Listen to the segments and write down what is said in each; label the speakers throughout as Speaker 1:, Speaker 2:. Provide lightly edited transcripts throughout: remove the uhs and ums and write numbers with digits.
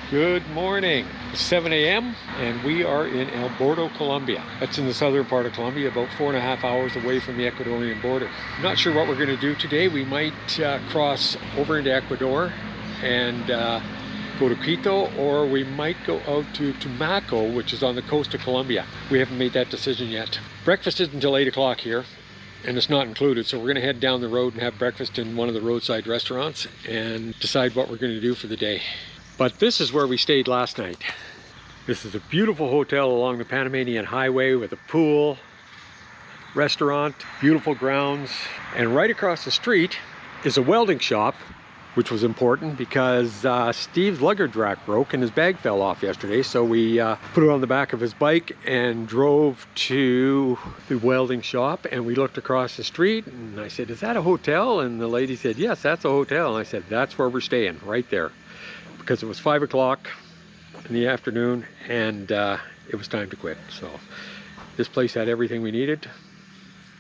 Speaker 1: Good morning. It's 7 a.m. and we are in El Bordo, Colombia. That's in the southern part of Colombia, about 4.5 hours away from the Ecuadorian border. Not sure what we're going to do today. We might cross over into Ecuador and go to Quito, or we might go out to Tumaco, which is on the coast of Colombia. We haven't made that decision yet. Breakfast isn't until 8 o'clock here, and it's not included, so we're going to head down the road and have breakfast in one of the roadside restaurants and decide what we're going to do for the day. But this is where we stayed last night. This is a beautiful hotel along the Pan-American Hwy with a pool, restaurant, beautiful grounds, and right across the street is a welding shop, which was important because Steve's luggage rack broke and his bag fell off yesterday, so we put it on the back of his bike and drove to the welding shop, and we looked across the street and I said, "Is that a hotel?" And the lady said, "Yes, that's a hotel." And I said, "That's where we're staying, right there." Because it was 5 o'clock in the afternoon and it was time to quit. So this place had everything we needed.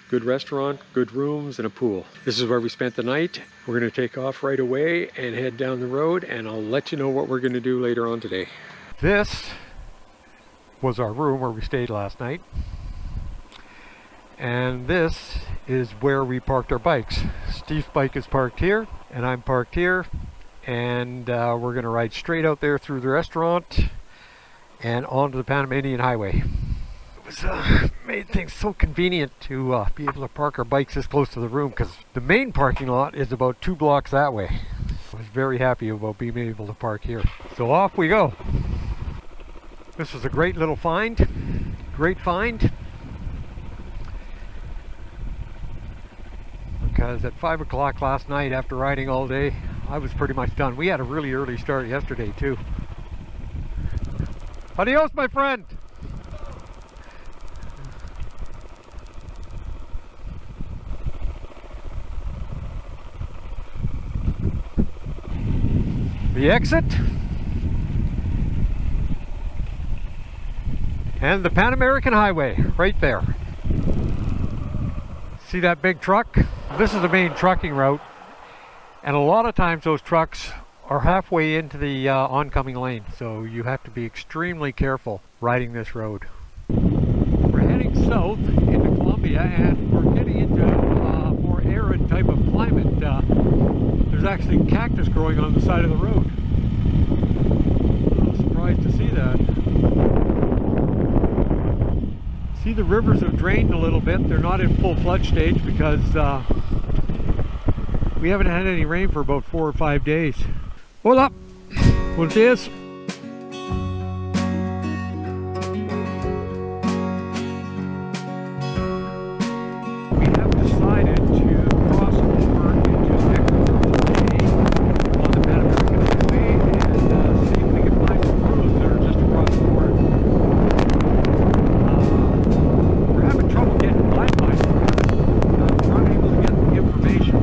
Speaker 1: Good restaurant, good rooms, and a pool. This is where we spent the night. We're going to take off right away and head down the road, and I'll let you know what we're going to do later on today. This was our room where we stayed last night. And this is where we parked our bikes. Steve's bike is parked here, and I'm parked here. And we're going to ride straight out there through the restaurant and onto the Pan-American Hwy. It was made things so convenient to be able to park our bikes this close to the room, because the main parking lot is about 2 blocks that way. I was very happy about being able to park here. So off we go. This was a great little find. Great find. Because at 5 o'clock last night, after riding all day, I was pretty much done. We had a really early start yesterday too. Adios, my friend! The exit and the Pan-American Hwy right there. See that big truck? This is the main trucking route. And a lot of times those trucks are halfway into the oncoming lane, so you have to be extremely careful riding this road. We're heading south into Colombia, and we're getting into a more arid type of climate. There's actually cactus growing on the side of the road. I was surprised to see that. See, the rivers have drained a little bit. They're not in full flood stage because we haven't had any rain for about 4 or 5 days. Hola! Buenos dias! We have decided to cross over into Ecuador today on the Pan-American Hwy and see if we can find some roads that are just across the border. We're having trouble getting Wi-Fi. We're not able to get the information.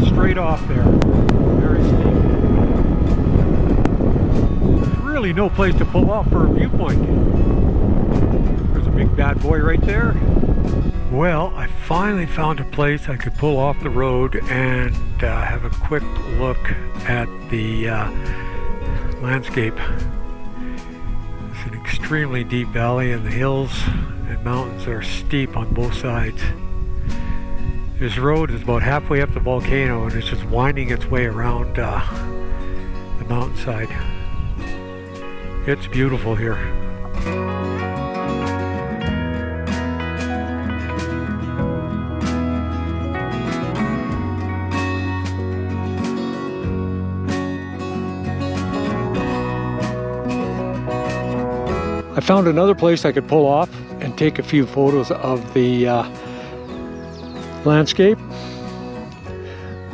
Speaker 1: Straight off there, very steep. There's really no place to pull off for a viewpoint. There's a big bad boy right there. Well, I finally found a place I could pull off the road and have a quick look at the landscape. It's an extremely deep valley, and the hills and mountains are steep on both sides. This road is about halfway up the volcano, and it's just winding its way around the mountainside. It's beautiful here. I found another place I could pull off and take a few photos of the landscape,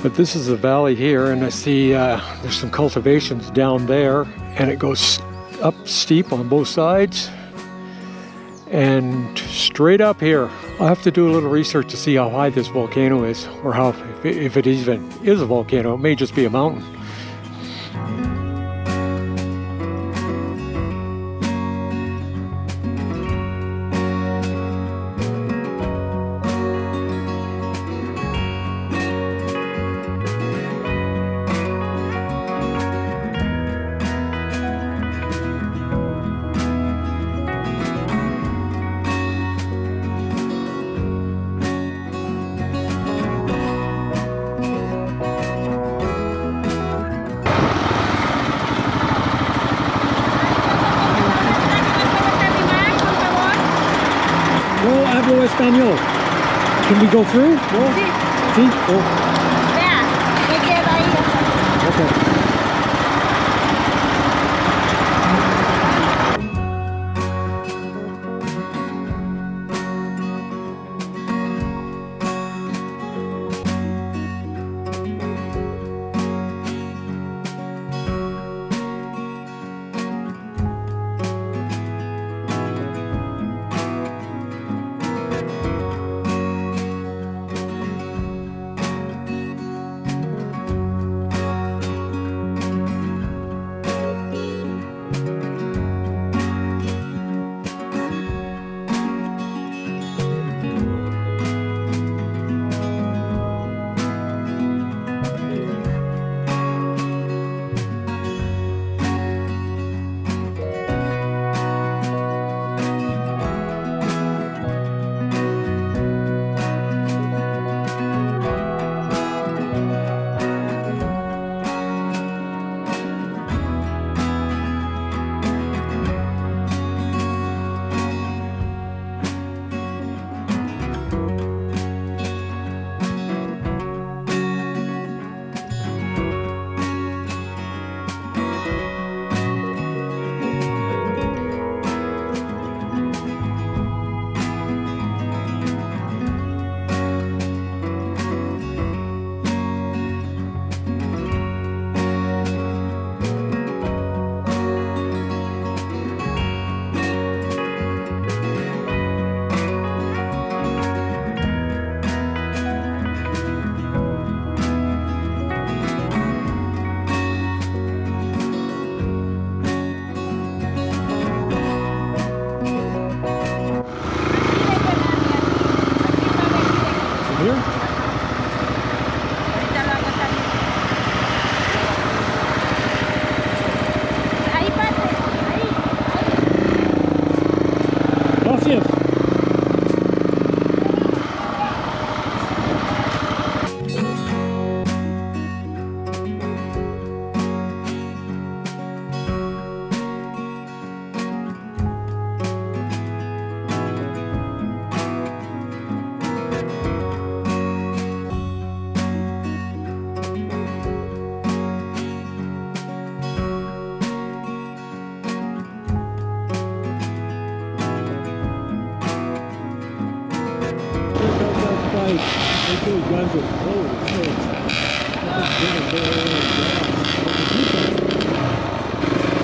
Speaker 1: but this is the valley here, and I see there's some cultivations down there, and it goes up steep on both sides, And straight up here, I'll have to do a little research to see how high this volcano is, or how, if it even is a volcano. It may just be a mountain. Hablo español. Can we go through? No?
Speaker 2: Sí.
Speaker 1: Sí? Oh.
Speaker 2: Vea, me queda ahí.
Speaker 1: Okay.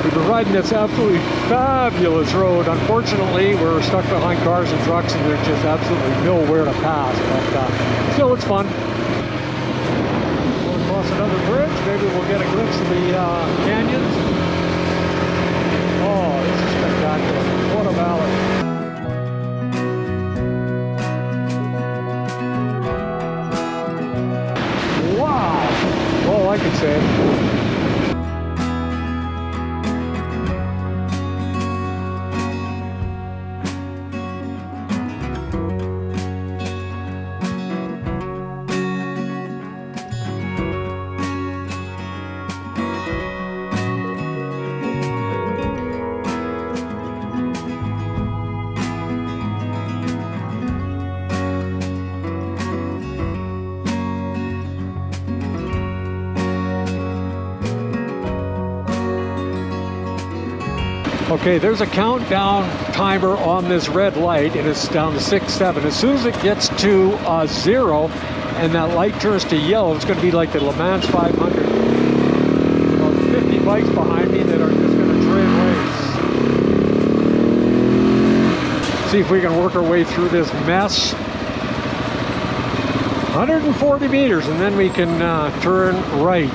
Speaker 1: We've been riding this absolutely fabulous road. Unfortunately, we're stuck behind cars and trucks and there's just absolutely nowhere to pass, but still it's fun. We'll cross another bridge, maybe we'll get a glimpse of the canyons. Oh, this is spectacular. What a valley. All I can say. Okay, there's a countdown timer on this red light, and it's down to 6-7. As soon as it gets to 0 and that light turns to yellow, it's going to be like the Le Mans 500. About 50 bikes behind me that are just going to train race. See if we can work our way through this mess. 140 meters, and then we can turn right.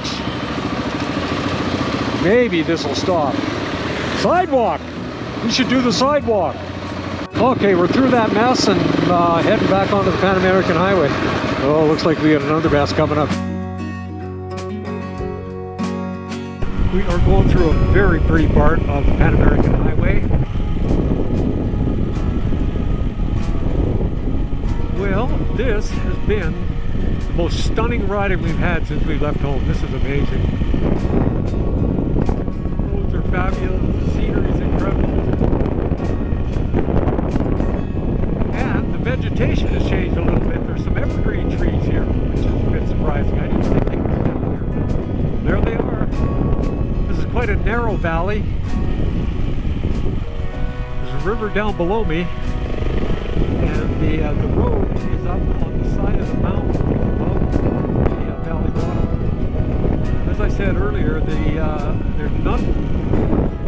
Speaker 1: Maybe this will stop. Sidewalk! We should do the sidewalk. Okay, we're through that mess and heading back onto the Pan-American Highway. Oh, looks like we got another mess coming up. We are going through a very pretty part of the Pan-American Highway. Well, this has been the most stunning riding we've had since we left home. This is amazing. The roads are fabulous, the scenery is incredible. And the vegetation has changed a little bit. There's some evergreen trees here, which is a bit surprising. I didn't think they were down here. There they are. This is quite a narrow valley. There's a river down below me. And the road is up on the side of the mountain above the valley bottom. As I said earlier, there's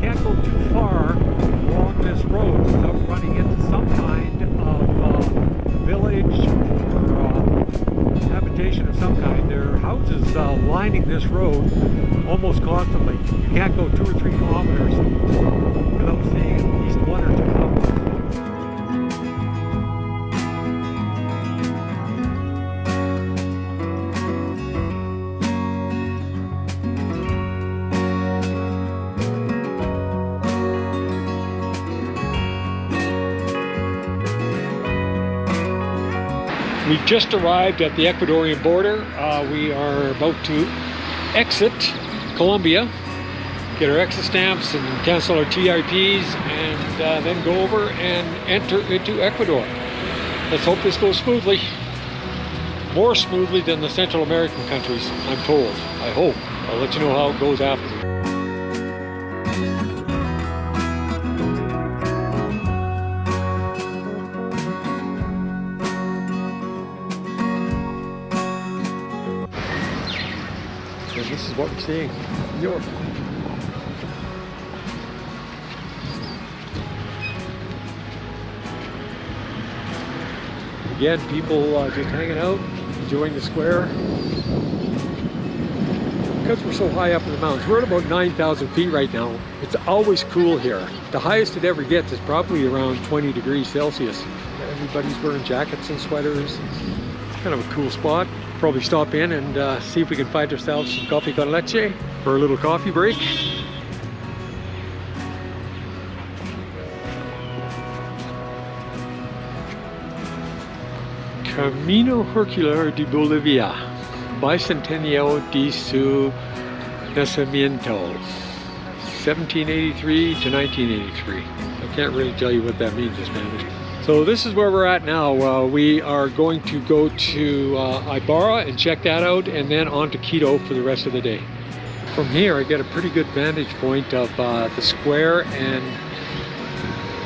Speaker 1: can't go too far along this road without running into some kind of village or habitation of some kind. There are houses lining this road almost constantly. You can't go 2 or 3 kilometers without seeing at least 1 or 2 houses. We've just arrived at the Ecuadorian border. We are about to exit Colombia, get our exit stamps and cancel our TIPs, and then go over and enter into Ecuador. Let's hope this goes smoothly. More smoothly than the Central American countries, I'm told. I hope. I'll let you know how it goes afterwards. And this is what we're seeing in Europe. Again, people just hanging out, enjoying the square. Because we're so high up in the mountains, we're at about 9,000 feet right now. It's always cool here. The highest it ever gets is probably around 20 degrees Celsius. Everybody's wearing jackets and sweaters. It's kind of a cool spot. Probably stop in and see if we can find ourselves some coffee con leche for a little coffee break. Camino Circular de Bolivia, Bicentennial de su Nacimiento, 1783 to 1983. I can't really tell you what that means in Spanish. So this is where we're at now. We are going to go to Ibarra and check that out, and then on to Quito for the rest of the day. From here I get a pretty good vantage point of the square and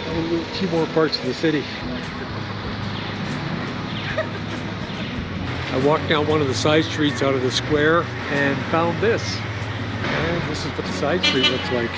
Speaker 1: a few more parts of the city. I walked down one of the side streets out of the square and found this. And this is what the side street looks like.